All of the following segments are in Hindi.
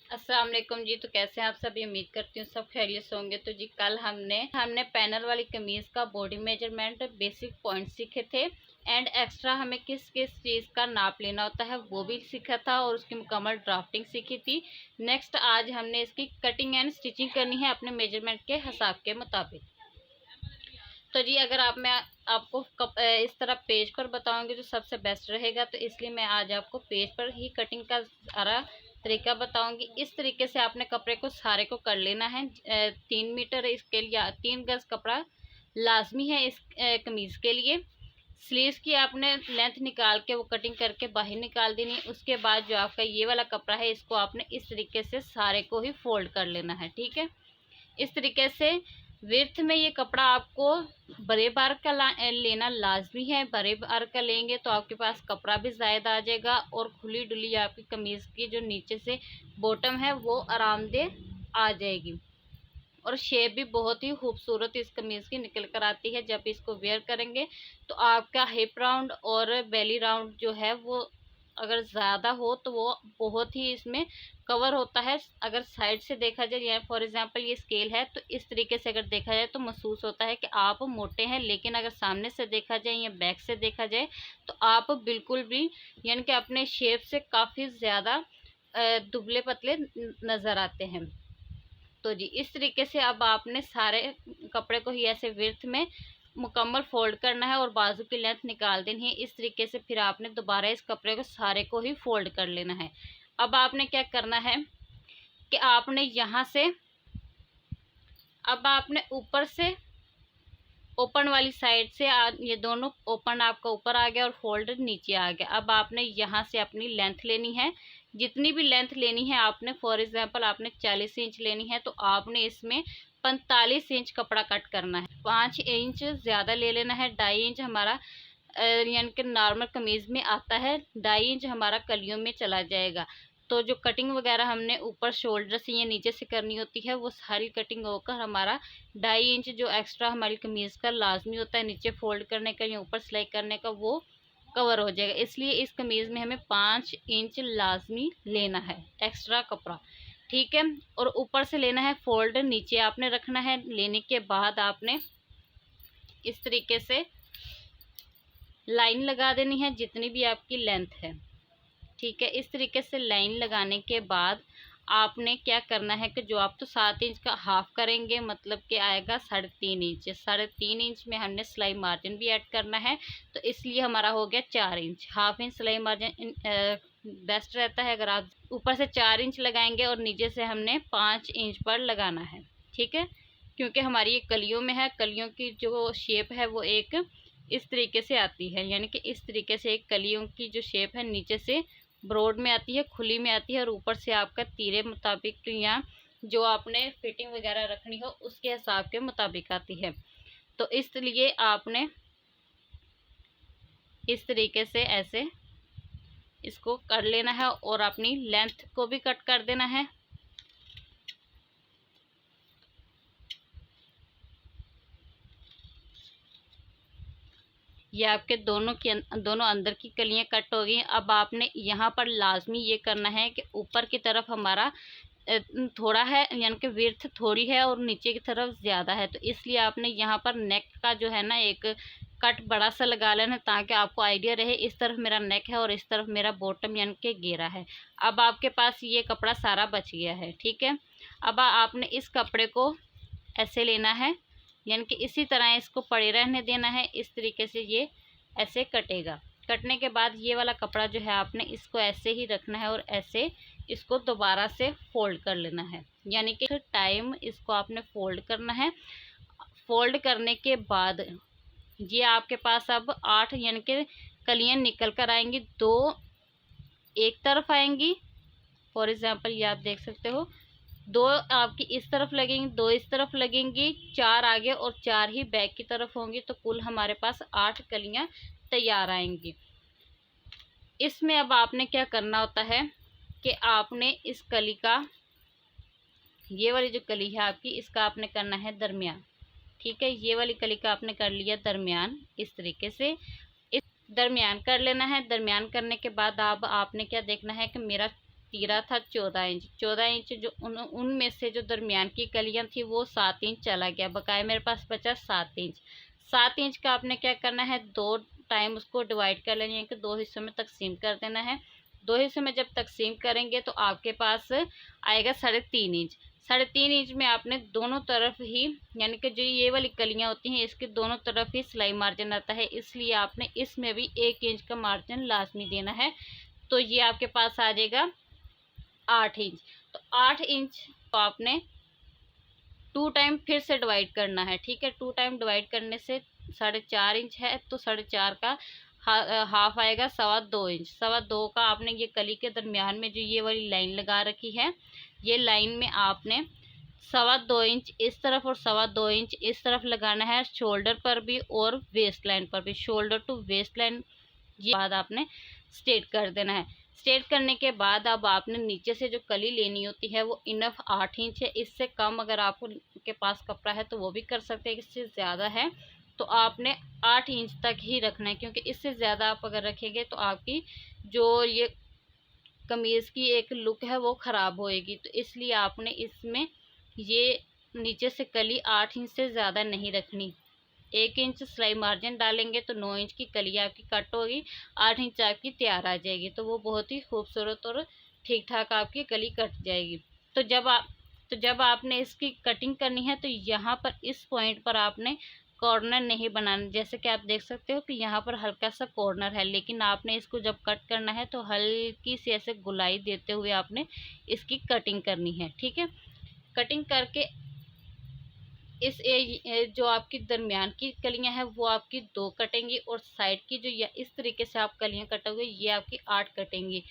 अस्सलाम वालेकुम जी। तो कैसे हैं आप सभी? उम्मीद करती हूँ सब खैरियत से होंगे। तो जी कल हमने पैनल वाली कमीज़ का बॉडी मेजरमेंट बेसिक पॉइंट सीखे थे एंड एक्स्ट्रा हमें किस किस चीज़ का नाप लेना होता है वो भी सीखा था और उसकी मुकम्मल ड्राफ्टिंग सीखी थी। नेक्स्ट आज हमने इसकी कटिंग एंड स्टिचिंग करनी है अपने मेजरमेंट के हिसाब के मुताबिक। तो जी अगर मैं आपको इस तरह पेज पर बताऊंगी तो सबसे बेस्ट रहेगा, तो इसलिए मैं आज आपको पेज पर ही कटिंग का सारा तरीका बताऊंगी। इस तरीके से आपने कपड़े को सारे को कर लेना है। 3 मीटर इसके लिए 3 गज कपड़ा लाजमी है इस कमीज़ के लिए। स्लीव्स की आपने लेंथ निकाल के वो कटिंग करके बाहर निकाल देनी है। उसके बाद जो आपका ये वाला कपड़ा है इसको आपने इस तरीके से सारे को ही फोल्ड कर लेना है। ठीक है, इस तरीके से विर्थ में ये कपड़ा आपको बड़े बार का लेना लाजमी है। बड़े बार का लेंगे तो आपके पास कपड़ा भी ज़्यादा आ जाएगा और खुली डुली आपकी कमीज़ की जो नीचे से बॉटम है वो आरामदेह आ जाएगी और शेप भी बहुत ही खूबसूरत इस कमीज़ की निकल कर आती है। जब इसको वेयर करेंगे तो आपका हिप राउंड और बेली राउंड जो है वो अगर ज़्यादा हो तो वो बहुत ही इसमें कवर होता है। अगर साइड से देखा जाए, या फॉर एग्जांपल ये स्केल है तो इस तरीके से अगर देखा जाए तो महसूस होता है कि आप मोटे हैं, लेकिन अगर सामने से देखा जाए या बैक से देखा जाए तो आप बिल्कुल भी यानी कि अपने शेप से काफ़ी ज़्यादा दुबले पतले नज़र आते हैं। तो जी इस तरीके से अब आपने सारे कपड़े को ही ऐसे विर्थ में मुकम्मल फोल्ड करना है और बाजू की लेंथ निकाल देनी है। इस तरीके से फिर आपने दोबारा इस कपड़े को सारे को ही फोल्ड कर लेना है। अब आपने क्या करना है कि आपने यहाँ से अब आपने ऊपर से ओपन वाली साइड से ये दोनों ओपन आपका ऊपर आ गया और फोल्ड नीचे आ गया। अब आपने यहाँ से अपनी लेंथ लेनी है, जितनी भी लेंथ लेनी है आपने, फॉर एग्जांपल आपने 40 इंच लेनी है तो आपने इसमें 45 इंच कपड़ा कट करना है। 5 इंच ज़्यादा ले लेना है। 2.5 इंच हमारा यानी कि नॉर्मल कमीज़ में आता है, 2.5 इंच हमारा कलियों में चला जाएगा। तो जो कटिंग वगैरह हमने ऊपर शोल्डर से या नीचे से करनी होती है वो सारी कटिंग होकर हमारा 2.5 इंच जो एक्स्ट्रा हमारी कमीज़ का लाजमी होता है नीचे फोल्ड करने का या ऊपर सिलाई करने का वो कवर हो जाएगा। इसलिए इस कमीज़ में हमें 5 इंच लाजमी लेना है एक्स्ट्रा कपड़ा। ठीक है, और ऊपर से लेना है फोल्ड, नीचे आपने रखना है। लेने के बाद आपने इस तरीके से लाइन लगा देनी है जितनी भी आपकी लेंथ है। ठीक है, इस तरीके से लाइन लगाने के बाद आपने क्या करना है कि जो आप तो 7 इंच का हाफ करेंगे मतलब कि आएगा 3.5 इंच। 3.5 इंच में हमने सिलाई मार्जिन भी ऐड करना है, तो इसलिए हमारा हो गया 4 इंच। हाफ इंच सिलाई मार्जिन बेस्ट रहता है अगर आप ऊपर से 4 इंच लगाएंगे और नीचे से हमने 5 इंच पर लगाना है। ठीक है, क्योंकि हमारी ये कलियों में है, कलियों की जो शेप है वो एक इस तरीके से आती है, यानी कि इस तरीके से एक कलियों की जो शेप है नीचे से ब्रॉड में आती है, खुली में आती है और ऊपर से आपका तीरे मुताबिक या जो आपने फिटिंग वगैरह रखनी हो उसके हिसाब के मुताबिक आती है। तो इसलिए आपने इस तरीके से ऐसे इसको कर लेना है और अपनी लेंथ को भी कट कर देना है। ये आपके दोनों अंदर की कलियां कट हो गई। अब आपने यहाँ पर लाजमी ये करना है कि ऊपर की तरफ हमारा थोड़ा है, यानी कि विड्थ थोड़ी है और नीचे की तरफ ज़्यादा है, तो इसलिए आपने यहाँ पर नेक का जो है ना एक कट बड़ा सा लगा लेना ताकि आपको आइडिया रहे इस तरफ मेरा नेक है और इस तरफ मेरा बॉटम यानी कि घेरा है। अब आपके पास ये कपड़ा सारा बच गया है। ठीक है, अब आपने इस कपड़े को ऐसे लेना है, यानी कि इसी तरह इसको पड़े रहने देना है। इस तरीके से ये ऐसे कटेगा। कटने के बाद ये वाला कपड़ा जो है आपने इसको ऐसे ही रखना है और ऐसे इसको दोबारा से फोल्ड कर लेना है, यानी कि टाइम इसको आपने फोल्ड करना है। फोल्ड करने के बाद ये आपके पास अब 8 यानी कि कलियां निकल कर आएंगी। 2 एक तरफ आएंगी, फॉर एग्जांपल ये आप देख सकते हो, 2 आपकी इस तरफ लगेंगी, 2 इस तरफ लगेंगी, 4 आगे और 4 ही बैक की तरफ होंगी, तो कुल हमारे पास 8 कलियां तैयार आएंगी। इसमें अब आपने क्या करना होता है कि आपने इस कली का, ये वाली जो कली है आपकी, इसका आपने करना है दरमियान। ठीक है, ये वाली कली का आपने कर लिया दरमियान। इस तरीके से इस दरमियान कर लेना है। दरमियान करने के बाद अब आपने क्या देखना है कि मेरा तीरा था 14 इंच। 14 इंच जो उनमें से जो दरमियान की कलियां थी वो 7 इंच चला गया, बकाया मेरे पास बचा 7 इंच। 7 इंच का आपने क्या करना है, 2 टाइम उसको डिवाइड कर लेंगे कि 2 हिस्सों में तकसीम कर देना है। 2 हिस्सों में जब तकसीम करेंगे तो आपके पास आएगा 3.5 इंच। 3.5 इंच में आपने दोनों तरफ ही, यानी कि जो ये वाली कलियां होती हैं इसके दोनों तरफ ही सिलाई मार्जिन आता है, इसलिए आपने इसमें भी 1 इंच का मार्जिन लाजमी देना है। तो ये आपके पास आ जाएगा 8 इंच। तो 8 इंच को आपने 2 टाइम फिर से डिवाइड करना है, ठीक है। 2 टाइम डिवाइड करने से 4.5 इंच है, तो 4.5 का हाफ आएगा 2.25 इंच। 2.25 का आपने ये कली के दरमियान में जो ये वाली लाइन लगा रखी है, ये लाइन में आपने 2.25 इंच इस तरफ और 2.25 इंच इस तरफ लगाना है, शोल्डर पर भी और वेस्ट लाइन पर भी। शोल्डर टू वेस्ट लाइन ये बाद आपने स्ट्रेट कर देना है। स्ट्रेट करने के बाद अब आपने नीचे से जो कली लेनी होती है वो इनफ 8 इंच है। इससे कम अगर आपको के पास कपड़ा है तो वो भी कर सकते हैं, इससे ज़्यादा है तो आपने 8 इंच तक ही रखना है, क्योंकि इससे ज़्यादा आप अगर रखेंगे तो आपकी जो ये कमीज़ की एक लुक है वो ख़राब होएगी। तो इसलिए आपने इसमें ये नीचे से कली 8 इंच से ज़्यादा नहीं रखनी। 1 इंच सिलाई मार्जिन डालेंगे तो 9 इंच की कली आपकी कट होगी, 8 इंच आपकी तैयार आ जाएगी, तो वो बहुत ही खूबसूरत और ठीक ठाक आपकी कली कट जाएगी। तो जब आपने इसकी कटिंग करनी है तो यहाँ पर इस पॉइंट पर आपने कॉर्नर नहीं बनाना। जैसे कि आप देख सकते हो कि यहाँ पर हल्का सा कॉर्नर है, लेकिन आपने इसको जब कट करना है तो हल्की सी ऐसे गुलाई देते हुए आपने इसकी कटिंग करनी है, ठीक है। कटिंग करके इस जो आपकी दरमियान की कलियां हैं वो आपकी 2 कटेंगी, और साइड की जो या इस तरीके से आप कलियां कटोगे ये आपकी 8 कटेंगी।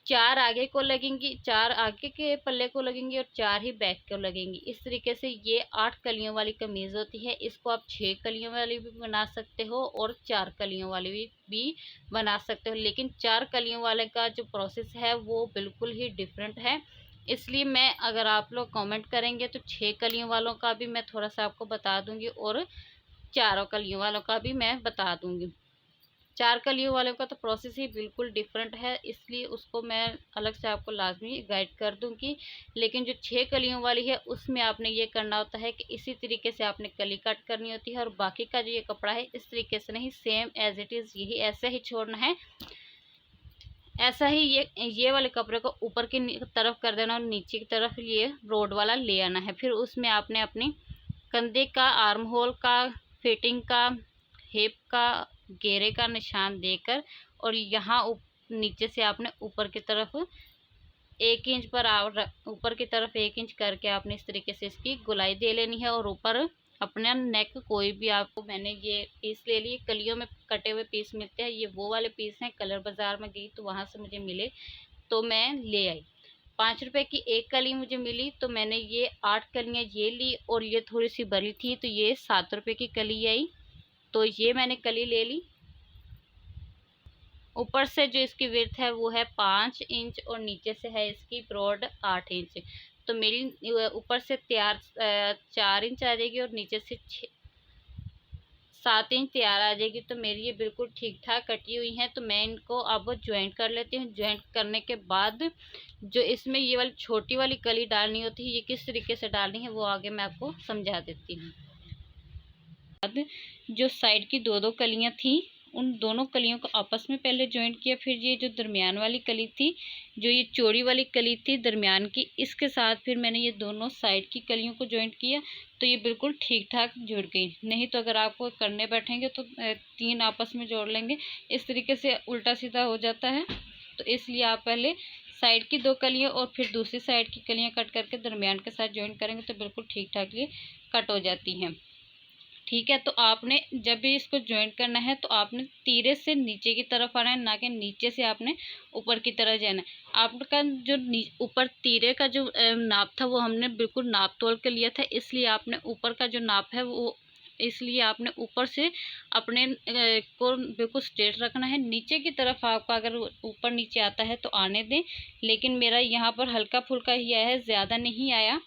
4 आगे को लगेंगी, 4 आगे के पल्ले को लगेंगी और 4 ही बैक को लगेंगी। इस तरीके से ये 8 कलियों वाली कमीज़ होती है। इसको आप 6 कलियों वाली भी बना सकते हो और 4 कलियों वाली भी बना सकते हो, लेकिन 4 कलियों वाले का जो प्रोसेस है वो बिल्कुल ही डिफरेंट है। इसलिए मैं, अगर आप लोग कमेंट करेंगे तो 6 कलियों वालों का भी मैं थोड़ा सा आपको बता दूंगी और 4 कलियों वालों का भी मैं बता दूंगी। 4 कलियों वालों का तो प्रोसेस ही बिल्कुल डिफरेंट है, इसलिए उसको मैं अलग से आपको लाजमी गाइड कर दूंगी। लेकिन जो 6 कलियों वाली है उसमें आपने ये करना होता है कि इसी तरीके से आपने कली कट करनी होती है, और बाकी का जो ये कपड़ा है इस तरीके से नहीं, सेम एज इट इज़ यही ऐसे ही छोड़ना है। ऐसा ही ये वाले कपड़े को ऊपर की तरफ कर देना और नीचे की तरफ ये रोड वाला ले आना है। फिर उसमें आपने अपनी कंधे का, आर्म होल का, फिटिंग का, हिप का, घेरे का निशान देकर, और यहाँ नीचे से आपने ऊपर की तरफ 1 इंच पर ऊपर की तरफ 1 इंच करके आपने इस तरीके से इसकी गुलाई दे लेनी है। और ऊपर अपना नेक, कोई भी आपको, मैंने ये पीस ले लिए, कलियों में कटे हुए पीस मिलते हैं, ये वो वाले पीस हैं। कलर बाज़ार में गई तो वहाँ से मुझे मिले तो मैं ले आई। 5 रुपए की एक कली मुझे मिली तो मैंने ये 8 कलियाँ ये ली, और ये थोड़ी सी बड़ी थी तो ये 7 रुपए की कली आई, तो ये मैंने कली ले ली। ऊपर से जो इसकी विड्थ है वो है 5 इंच और नीचे से है इसकी ब्रॉड 8 इंच। तो मेरी ऊपर से तैयार 4 इंच आ जाएगी और नीचे से 7 इंच तैयार आ जाएगी। तो मेरी ये बिल्कुल ठीक ठाक कटी हुई हैं। तो मैं इनको अब ज्वाइंट कर लेती हूँ। ज्वाइंट करने के बाद जो इसमें ये वाली छोटी वाली कली डालनी होती है, ये किस तरीके से डालनी है वो आगे मैं आपको समझा देती हूँ। जो साइड की 2 कलियाँ थी, उन दोनों कलियों को आपस में पहले ज्वाइंट किया। फिर ये जो दरमियान वाली कली थी, जो ये चौड़ी वाली कली थी दरमियान की, इसके साथ फिर मैंने ये दोनों साइड की कलियों को ज्वाइंट किया। तो ये बिल्कुल ठीक ठाक जुड़ गई। नहीं तो अगर आपको करने बैठेंगे तो 3 आपस में जोड़ लेंगे, इस तरीके से उल्टा सीधा हो जाता है। तो इसलिए आप पहले साइड की 2 कलियाँ और फिर दूसरी साइड की कलियाँ कट करके दरमियान के साथ ज्वाइंट करेंगे तो बिल्कुल ठीक ठाक ये कट हो जाती हैं। ठीक है, तो आपने जब भी इसको ज्वाइंट करना है तो आपने तीरे से नीचे की तरफ आना है, ना कि नीचे से आपने ऊपर की तरफ जाना है। आपका जो ऊपर तीरे का जो नाप था वो हमने बिल्कुल नाप तोल के लिया था, इसलिए आपने ऊपर का जो नाप है वो, इसलिए आपने ऊपर से अपने को बिल्कुल स्ट्रेट रखना है। नीचे की तरफ आपका अगर ऊपर नीचे आता है तो आने दें, लेकिन मेरा यहाँ पर हल्का फुल्का ही आया है, ज़्यादा नहीं आया।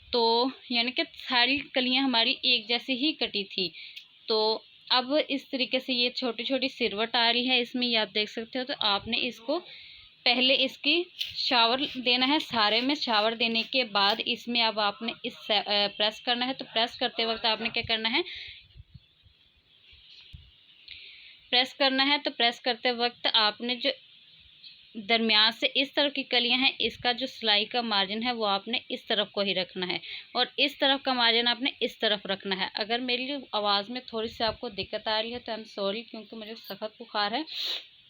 तो यानी कि सारी कलियां हमारी एक जैसे ही कटी थी। तो अब इस तरीके से ये छोटी छोटी सिरवट आ रही है इसमें, ये आप देख सकते हो। तो आपने इसको पहले इसकी शावर देना है, सारे में शावर देने के बाद इसमें अब आपने इस प्रेस करना है। तो प्रेस करते वक्त आपने क्या करना है, तो प्रेस करते वक्त आपने जो दरमियान से इस तरफ की कलियां हैं, इसका जो सिलाई का मार्जिन है वो आपने इस तरफ को ही रखना है, और इस तरफ का मार्जिन आपने इस तरफ रखना है। अगर मेरी आवाज़ में थोड़ी सी आपको दिक्कत आ रही है तो आई एम सॉरी, क्योंकि मुझे सख्त बुखार है।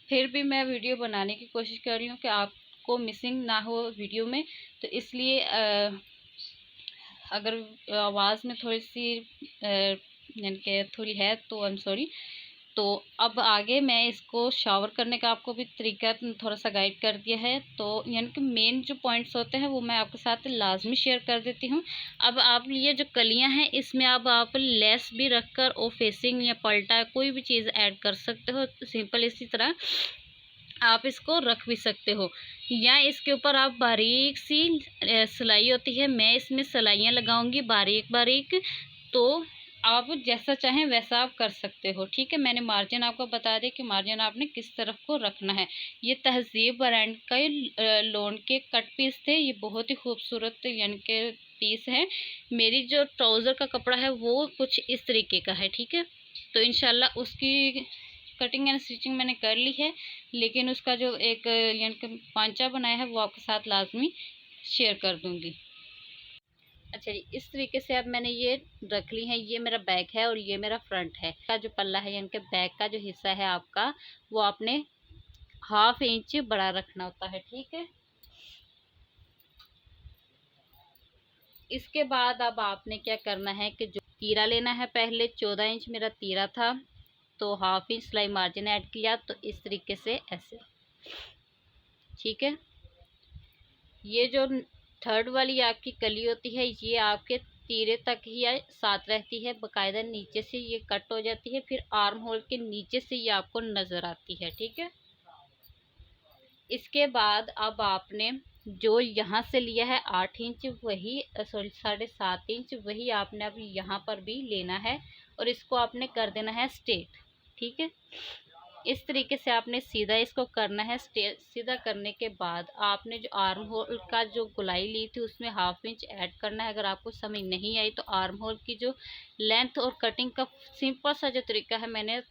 फिर भी मैं वीडियो बनाने की कोशिश कर रही हूँ कि आपको मिसिंग ना हो वीडियो में, तो इसलिए अगर आवाज़ में थोड़ी सी यानी कि थोड़ी है तो आई एम सॉरी। तो अब आगे मैं इसको शावर करने का आपको भी तरीका थोड़ा सा गाइड कर दिया है। तो यानी कि मेन जो पॉइंट्स होते हैं वो मैं आपके साथ लाजमी शेयर कर देती हूँ। अब आप ये जो कलियां हैं इसमें अब आप लेस भी रखकर और फेसिंग या पल्टा कोई भी चीज़ ऐड कर सकते हो। सिंपल इसी तरह आप इसको रख भी सकते हो, या इसके ऊपर आप बारीक सी सिलाई होती है, मैं इसमें सिलाइयाँ लगाऊंगी बारीक बारीक। तो आप जैसा चाहें वैसा आप कर सकते हो। ठीक है, मैंने मार्जिन आपको बता दिया कि मार्जिन आपने किस तरफ को रखना है। ये तहजीब ब्रांड का लोन के कट पीस थे, ये बहुत ही खूबसूरत यानी कि पीस है। मेरी जो ट्राउज़र का कपड़ा है वो कुछ इस तरीके का है। ठीक है, तो इंशाल्लाह उसकी कटिंग एंड स्टिचिंग मैंने कर ली है, लेकिन उसका जो एक यानी कि पांचा बनाया है वो आपके साथ लाजमी शेयर कर दूंगी। अच्छा जी, इस तरीके से अब मैंने ये रख ली है। ये मेरा बैक है और ये मेरा फ्रंट है। का जो पल्ला है यानी कि बैक का जो हिस्सा है आपका, वो आपने 1/2 इंच बड़ा रखना होता है। ठीक है, इसके बाद अब आपने क्या करना है कि जो तीरा लेना है, पहले 14 इंच मेरा तीरा था, तो 1/2 इंच सिलाई मार्जिन ऐड किया, तो इस तरीके से ऐसे। ठीक है, ये जो थर्ड वाली आपकी कली होती है ये आपके तीरे तक ही साथ रहती है, बाकायदा नीचे से ये कट हो जाती है, फिर आर्म होल के नीचे से ये आपको नज़र आती है। ठीक है, इसके बाद अब आपने जो यहाँ से लिया है 8 इंच, वही सॉरी 7.5 इंच, वही आपने अब यहाँ पर भी लेना है और इसको आपने कर देना है स्ट्रेट। ठीक है, इस तरीके से आपने सीधा इसको करना है। सीधा करने के बाद आपने जो आर्म होल का जो गोलाई ली थी उसमें 1/2 इंच ऐड करना है। अगर आपको समझ नहीं आई तो आर्म होल की जो लेंथ और कटिंग का सिंपल सा जो तरीका है मैंने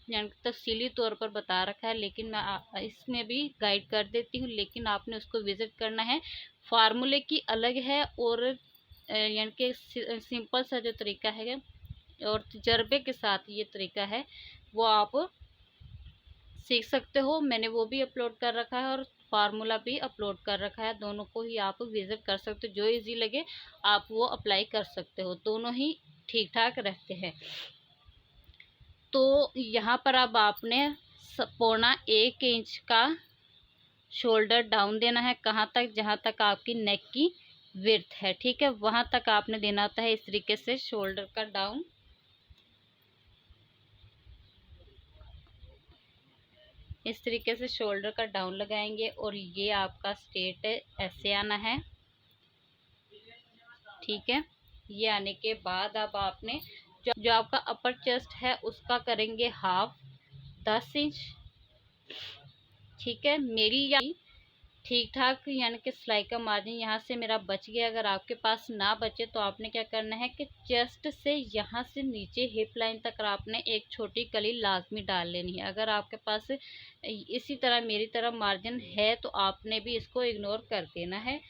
तफसीली तौर पर बता रखा है, लेकिन मैं इसमें भी गाइड कर देती हूँ, लेकिन आपने उसको विज़िट करना है। फार्मूले की अलग है और यानी कि सिंपल सा जो तरीका है और तजर्बे के साथ ये तरीका है वो आप सीख सकते हो। मैंने वो भी अपलोड कर रखा है और फार्मूला भी अपलोड कर रखा है, दोनों को ही आप विजिट कर सकते हो। जो इजी लगे आप वो अप्लाई कर सकते हो, दोनों ही ठीक ठाक रहते हैं। तो यहाँ पर अब आपने 1.25 इंच का शोल्डर डाउन देना है। कहाँ तक? जहाँ तक आपकी नेक की विड्थ है। ठीक है, वहाँ तक आपने देना होता है इस तरीके से शोल्डर का डाउन। इस तरीके से शोल्डर का डाउन लगाएंगे और ये आपका स्ट्रेट ऐसे आना है। ठीक है, ये आने के बाद अब आपने जो आपका अपर चेस्ट है उसका करेंगे 10 इंच। ठीक है, मेरी ठीक ठाक यानी कि सिलाई का मार्जिन यहाँ से मेरा बच गया। अगर आपके पास ना बचे तो आपने क्या करना है कि चेस्ट से यहाँ से नीचे हिप लाइन तक आपने एक छोटी कली लाजमी डाल लेनी है। अगर आपके पास इसी तरह मेरी तरह मार्जिन है तो आपने भी इसको इग्नोर कर देना है।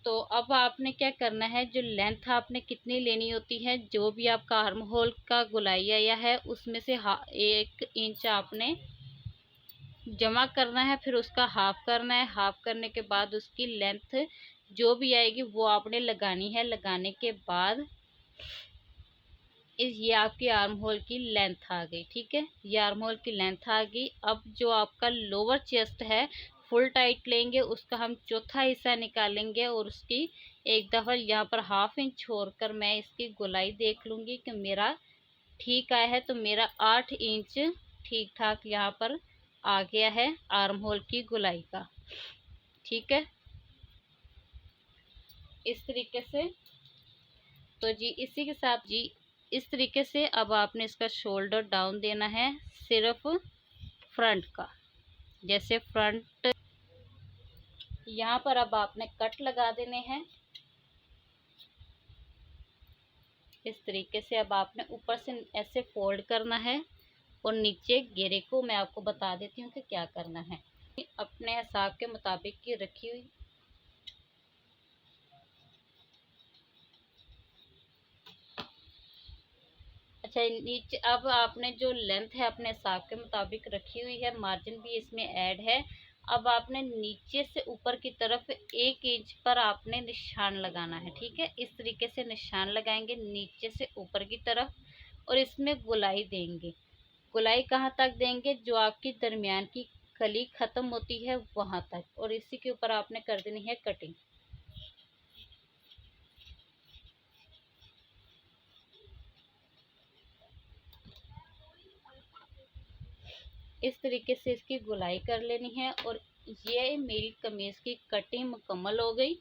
तो अब आपने क्या करना है, जो लेंथ आपने कितनी लेनी होती है, जो भी आपका आर्म होल का गोलाई आया है उसमें से 1 इंच आपने जमा करना है, फिर उसका हाफ करना है। हाफ करने के बाद उसकी लेंथ जो भी आएगी वो आपने लगानी है। लगाने के बाद ये आपकी आर्म होल की लेंथ आ गई। ठीक है, ये आर्म होल की लेंथ आ गई। अब जो आपका लोअर चेस्ट है फुल टाइट लेंगे, उसका हम चौथा हिस्सा निकालेंगे और उसकी एक दफ़ा यहाँ पर 1/2 इंच छोड़कर मैं इसकी गोलाई देख लूँगी कि मेरा ठीक आया है। तो मेरा 8 इंच ठीक ठाक यहाँ पर आ गया है आर्म होल की गोलाई का। ठीक है, इस तरीके से। तो जी इसी के साथ जी इस तरीके से अब आपने इसका शोल्डर डाउन देना है, सिर्फ फ्रंट का। जैसे फ्रंट यहाँ पर अब आपने कट लगा देने हैं इस तरीके से। अब आपने ऊपर से ऐसे फोल्ड करना है और नीचे घेरे को मैं आपको बता देती हूँ कि क्या करना है। अपने हिसाब के मुताबिक की रखी हुई अच्छा नीचे अब आपने जो लेंथ है अपने हिसाब के मुताबिक रखी हुई है, मार्जिन भी इसमें ऐड है। अब आपने नीचे से ऊपर की तरफ 1 इंच पर आपने निशान लगाना है, ठीक है। इस तरीके से निशान लगाएंगे नीचे से ऊपर की तरफ और इसमें गोलाई देंगे। गोलाई कहाँ तक देंगे? जो आपकी दरमियान की कली खत्म होती है वहां तक, और इसी के ऊपर आपने कर देनी है कटिंग। इस तरीके से इसकी गोलाई कर लेनी है और ये मेरी कमीज की कटिंग मुकम्मल हो गई।